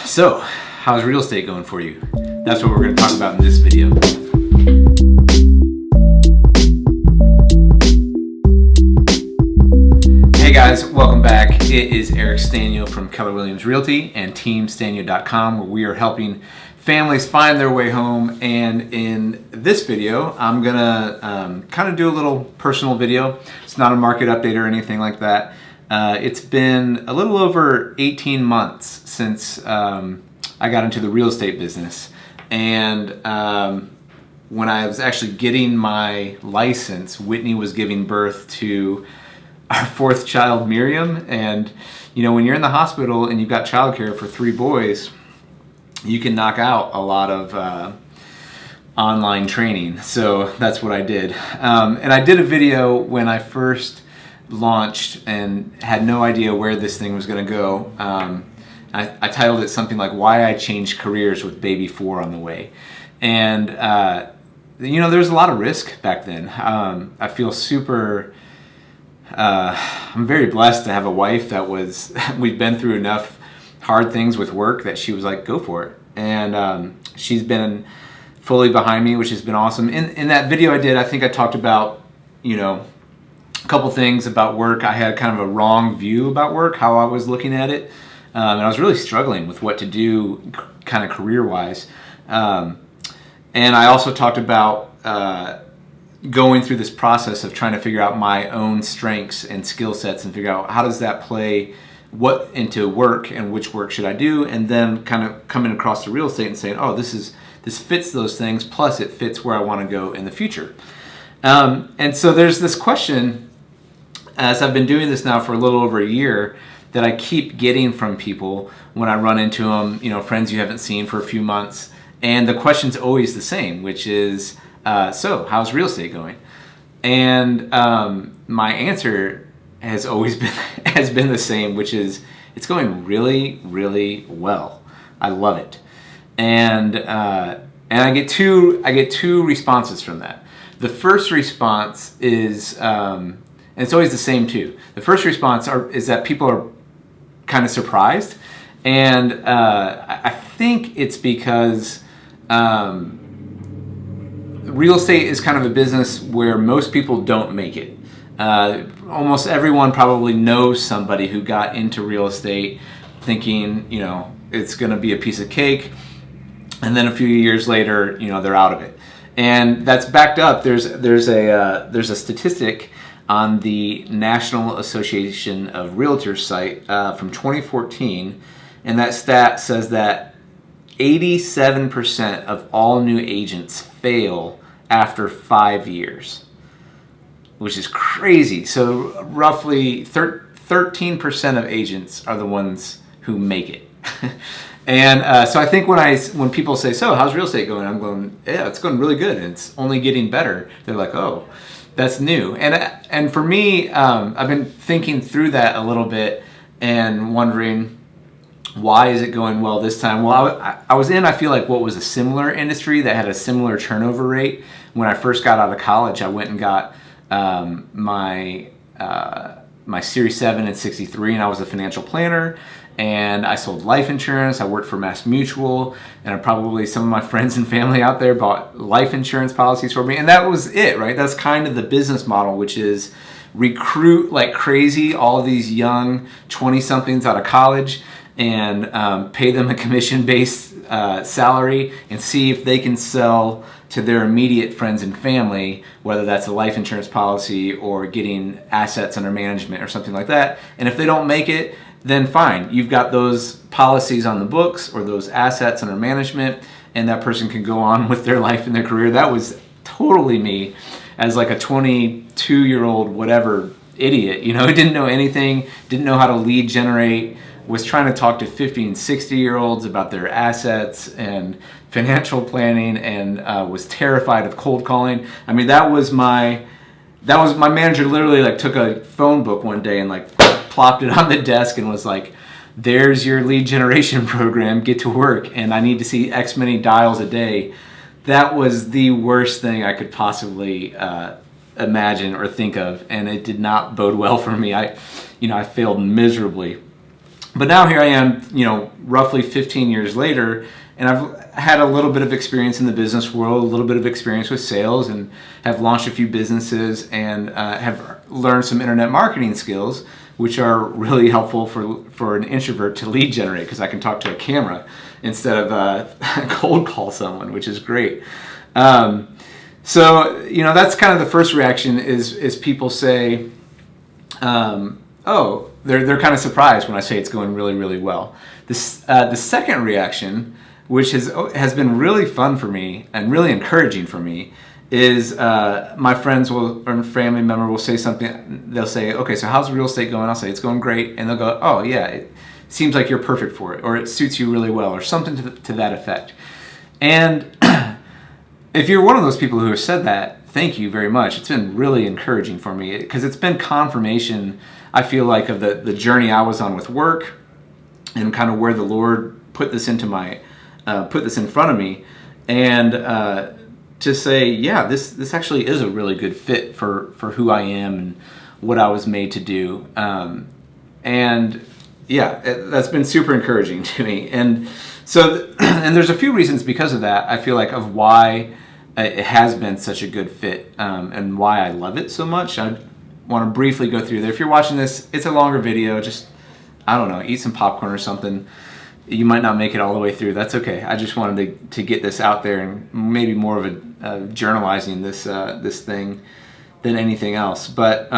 So, how's real estate going for you? That's what we're going to talk about in this video. Hey guys, welcome back. It is Sztanyo from Keller Realty and TeamStanyo.com, where we are helping families find their way home. And in this video, I'm gonna kind of do a little personal video. It's not a market update or anything like that. It's been a little over 18 months since I got into the real estate business. And when I was actually getting my license, Whitney was giving birth to our fourth child, Miriam. And you know, when you're in the hospital and you've got childcare for 3 boys, you can knock out a lot of online training. So that's what I did. And I did a video when I first launched and had no idea where this thing was going to go. I titled it something like "Why I Changed Careers with Baby 4 on the Way." And you know, there's a lot of risk back then. I feel super I'm very blessed to have a wife that was we've been through enough hard things with work that she was like, go for it. And she's been fully behind me, which has been awesome. In that video I did, I think I talked about, you know, a couple things about work. I had kind of a wrong view about work, how I was looking at it. And I was really struggling with what to do kind of career-wise. And I also talked about going through this process of trying to figure out my own strengths and skill sets and figure out how does that play what into work and which work should I do, and then kind of coming across to real estate and saying, oh, this fits those things, plus it fits where I want to go in the future. And so there's this question, as I've been doing this now for a little over a year, that I keep getting from people when I run into them, you know, friends you haven't seen for a few months. And the question's always the same, which is, so how's real estate going? And my answer has always been the same, which is it's going really, really well. I love it. And I get two responses from that. The first response is, and it's always the same too. The first response is that people are kind of surprised, and I think it's because real estate is kind of a business where most people don't make it. Almost everyone probably knows somebody who got into real estate thinking, you know, it's going to be a piece of cake, and then a few years later, you know, they're out of it. And that's backed up. There's a statistic on the National Association of Realtors site from 2014, and that stat says that 87% of all new agents fail after 5 years, which is crazy. So roughly 13% of agents are the ones who make it. And so I think when people say, so how's real estate going? I'm going, yeah, it's going really good, and it's only getting better. They're like, oh, that's new. And for me, I've been thinking through that a little bit and wondering, why is it going well this time? Well, I was in, I feel like, what was a similar industry that had a similar turnover rate. When I first got out of college, I went and got my Series 7 and 63, and I was a financial planner, and I sold life insurance. I worked for Mass Mutual, and probably some of my friends and family out there bought life insurance policies for me, and that was it, right? That's kind of the business model, which is recruit like crazy all of these young 20-somethings out of college and pay them a commission-based salary and see if they can sell to their immediate friends and family, whether that's a life insurance policy or getting assets under management or something like that. And if they don't make it, then fine. You've got those policies on the books or those assets under management, and that person can go on with their life and their career. That was totally me as like a 22-year-old whatever idiot, you know, who didn't know anything, didn't know how to lead generate, was trying to talk to 50 and 60-year-olds about their assets and financial planning, and was terrified of cold calling. I mean, that was my manager literally like took a phone book one day and like plopped it on the desk and was like, there's your lead generation program, get to work, and I need to see X many dials a day. That was the worst thing I could possibly imagine or think of, and it did not bode well for me. I failed miserably. But now here I am, roughly 15 years later, and I've had a little bit of experience in the business world, a little bit of experience with sales, and have launched a few businesses, and have learned some internet marketing skills, which are really helpful for an introvert to lead generate, because I can talk to a camera instead of cold call someone, which is great. So that's kind of the first reaction is people say, oh, they're kind of surprised when I say it's going really, really well. The second reaction, which has been really fun for me and really encouraging for me, is my friends or family member will say something. They'll say, okay, so how's real estate going? I'll say, it's going great. And they'll go, oh yeah, it seems like you're perfect for it, or it suits you really well, or something to that effect. And if you're one of those people who have said that, thank you very much. It's been really encouraging for me, because it's been confirmation, I feel like, of the journey I was on with work, and kind of where the Lord put this in front of me, and to say, yeah, this actually is a really good fit for who I am and what I was made to do. And yeah, that's been super encouraging to me. And so, and there's a few reasons because of that, I feel like, of why it has been such a good fit, and why I love it so much. I want to briefly go through there. If you're watching this, it's a longer video. Just, I don't know, eat some popcorn or something. You might not make it all the way through. That's okay. I just wanted to get this out there, and maybe more of a journalizing this thing than anything else. But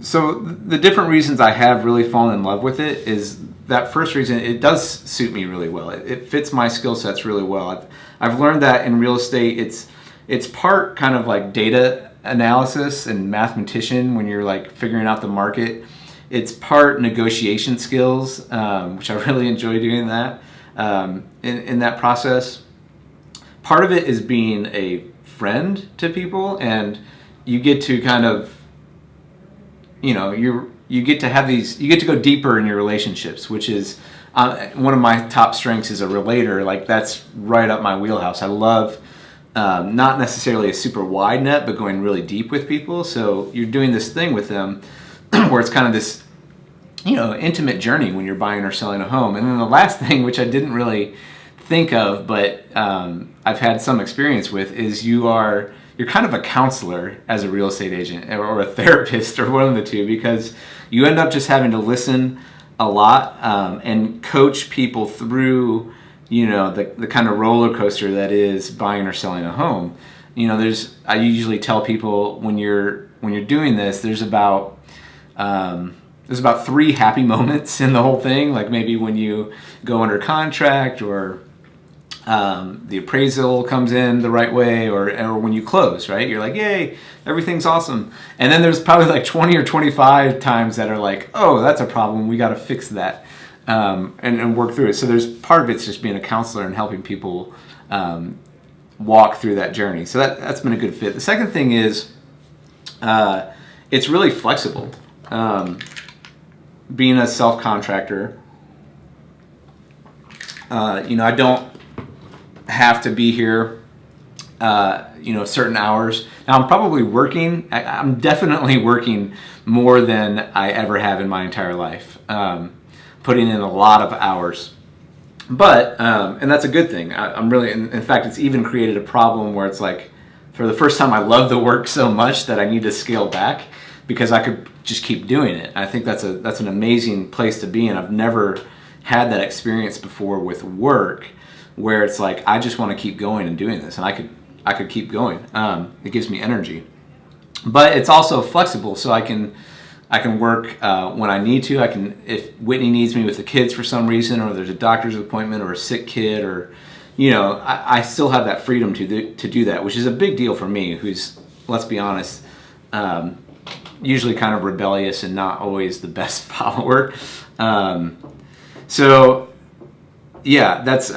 so the different reasons I have really fallen in love with it is that first reason, it does suit me really well. It fits my skill sets really well. I've learned that in real estate, it's part kind of like data analysis and mathematician when you're like figuring out the market. It's part negotiation skills, which I really enjoy doing that in that process. Part of it is being a friend to people, and you get to kind of, you get to go deeper in your relationships, which is one of my top strengths is a relator. Like, that's right up my wheelhouse. I love not necessarily a super wide net, but going really deep with people. So you're doing this thing with them where it's kind of this, intimate journey when you're buying or selling a home. And then the last thing, which I didn't really think of, but I've had some experience with, is you're kind of a counselor as a real estate agent, or a therapist, or one of the two, because you end up just having to listen a lot and coach people through, the kind of roller coaster that is buying or selling a home. I usually tell people when you're doing this, there's about 3 happy moments in the whole thing. Like maybe when you go under contract, or the appraisal comes in the right way, or when you close, right? You're like, yay, everything's awesome. And then there's probably like 20 or 25 times that are like, oh, that's a problem, we got to fix that, and work through it. So there's part of it's just being a counselor and helping people walk through that journey. So that's been a good fit. The second thing is it's really flexible. Being a self-contractor, I don't have to be here, certain hours. Now I'm probably working. I'm definitely working more than I ever have in my entire life, putting in a lot of hours. But and that's a good thing. I'm really, in fact, it's even created a problem where it's like, for the first time, I love the work so much that I need to scale back, because I could just keep doing it. I think that's an amazing place to be in. I've never had that experience before with work, where it's like, I just want to keep going and doing this, and I could keep going. It gives me energy, but it's also flexible, so I can work when I need to. If Whitney needs me with the kids for some reason, or there's a doctor's appointment, or a sick kid, or I still have that freedom to do that, which is a big deal for me, who's, let's be honest, usually kind of rebellious and not always the best follower. So yeah, that's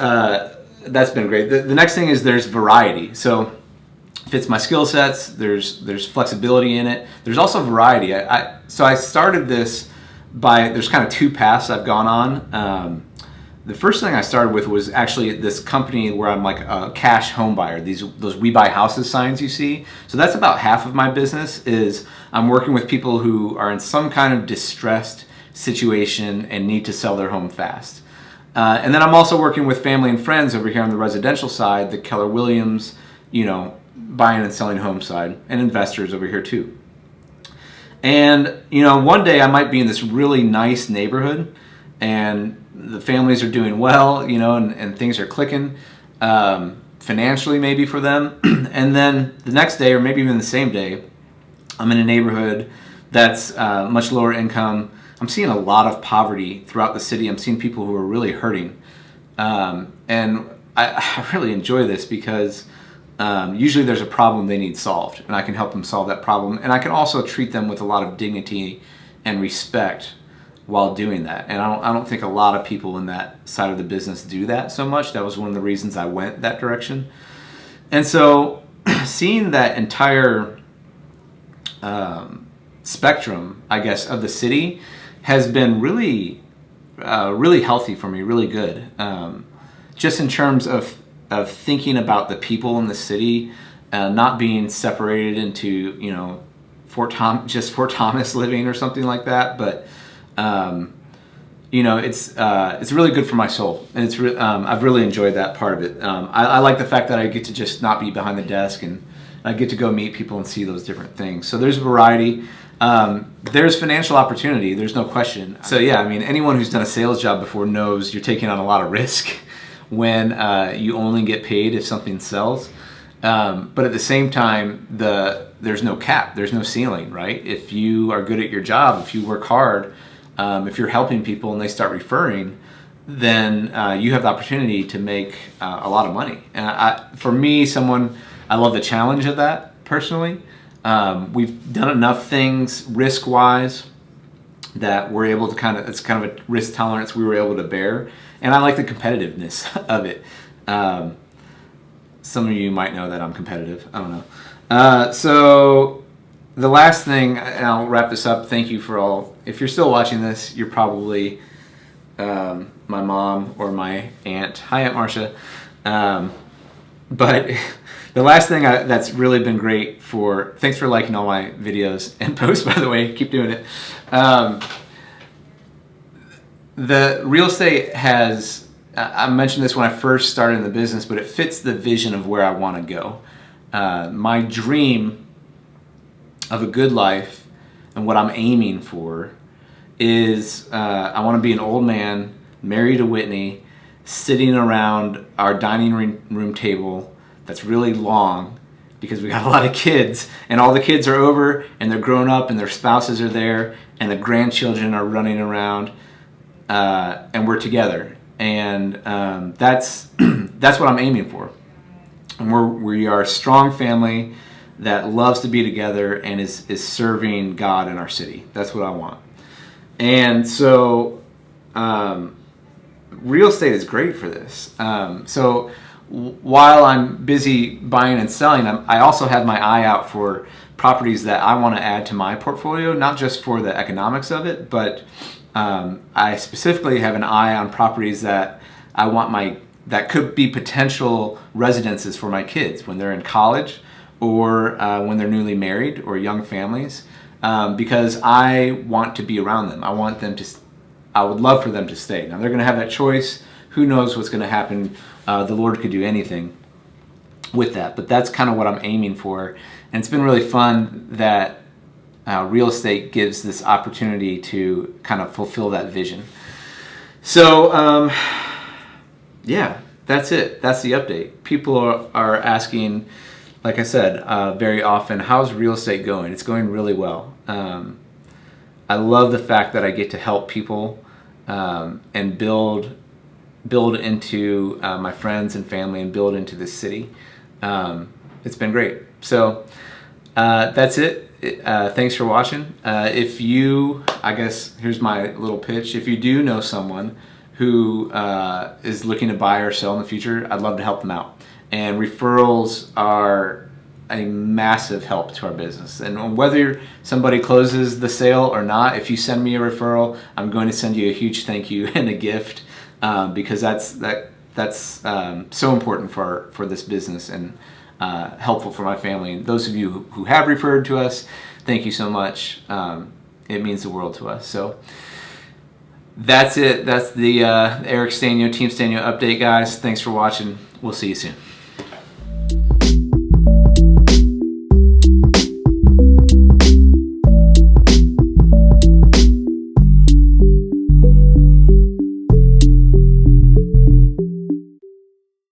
been great. The next thing is there's variety. So fits my skill sets. There's flexibility in it. There's also variety. So I started this there's kind of 2 paths I've gone on. The first thing I started with was actually this company where I'm like a cash home buyer. Those We Buy Houses signs you see. So that's about half of my business. Is I'm working with people who are in some kind of distressed situation and need to sell their home fast. And then I'm also working with family and friends over here on the residential side, the Keller Williams, buying and selling home side, and investors over here too. And, one day I might be in this really nice neighborhood and the families are doing well, and things are clicking, financially maybe for them. And then the next day, or maybe even the same day, I'm in a neighborhood that's much lower income. I'm seeing a lot of poverty throughout the city. I'm seeing people who are really hurting. And I really enjoy this because usually there's a problem they need solved, and I can help them solve that problem. And I can also treat them with a lot of dignity and respect while doing that. And I don't think a lot of people in that side of the business do that so much. That was one of the reasons I went that direction. And so seeing that entire spectrum, I guess, of the city has been really, really healthy for me, really good. Just in terms of thinking about the people in the city, not being separated into, Fort Thomas living or something like that, but it's really good for my soul, and I've really enjoyed that part of it. I like the fact that I get to just not be behind the desk, and I get to go meet people and see those different things. So there's variety. There's financial opportunity. There's no question. So yeah, anyone who's done a sales job before knows you're taking on a lot of risk when you only get paid if something sells. But at the same time, there's no cap, there's no ceiling, right? If you are good at your job, if you work hard, if you're helping people and they start referring, then you have the opportunity to make a lot of money. And for me, I love the challenge of that personally. We've done enough things risk-wise that we're able to it's kind of a risk tolerance we were able to bear. And I like the competitiveness of it. Some of you might know that I'm competitive. I don't know. So the last thing, and I'll wrap this up. Thank you for all. If you're still watching this, you're probably my mom or my aunt. Hi, Aunt Marcia. But the last thing that's really been great thanks for liking all my videos and posts, by the way. Keep doing it. The real estate I mentioned this when I first started in the business, but it fits the vision of where I want to go. My dream of a good life and what I'm aiming for is I want to be an old man, married to Whitney, sitting around our dining room table that's really long because we got a lot of kids, and all the kids are over and they're grown up and their spouses are there and the grandchildren are running around, and we're together. And that's what I'm aiming for. And we are a strong family that loves to be together and is serving God in our city. That's what I want. And so real estate is great for this. So while I'm busy buying and selling, I also have my eye out for properties that I want to add to my portfolio, not just for the economics of it, but I specifically have an eye on properties that I want that could be potential residences for my kids when they're in college or when they're newly married or young families, because I want to be around them. I would love for them to stay. Now they're going to have that choice. Who knows what's going to happen? The Lord could do anything with that, but that's kind of what I'm aiming for. And it's been really fun that real estate gives this opportunity to kind of fulfill that vision. So, yeah, that's it. That's the update. People are asking, like I said, very often, how's real estate going? It's going really well. I love the fact that I get to help people and build into my friends and family and build into this city. It's been great. So that's it. Thanks for watching. I guess here's my little pitch. If you do know someone who is looking to buy or sell in the future, I'd love to help them out. And referrals are a massive help to our business. And whether somebody closes the sale or not, if you send me a referral, I'm going to send you a huge thank you and a gift, because that's so important for this business and helpful for my family. And those of you who have referred to us, thank you so much. It means the world to us. So That's it. That's the Eric Sztanyo, Team Sztanyo update, guys. Thanks for watching. We'll see you soon.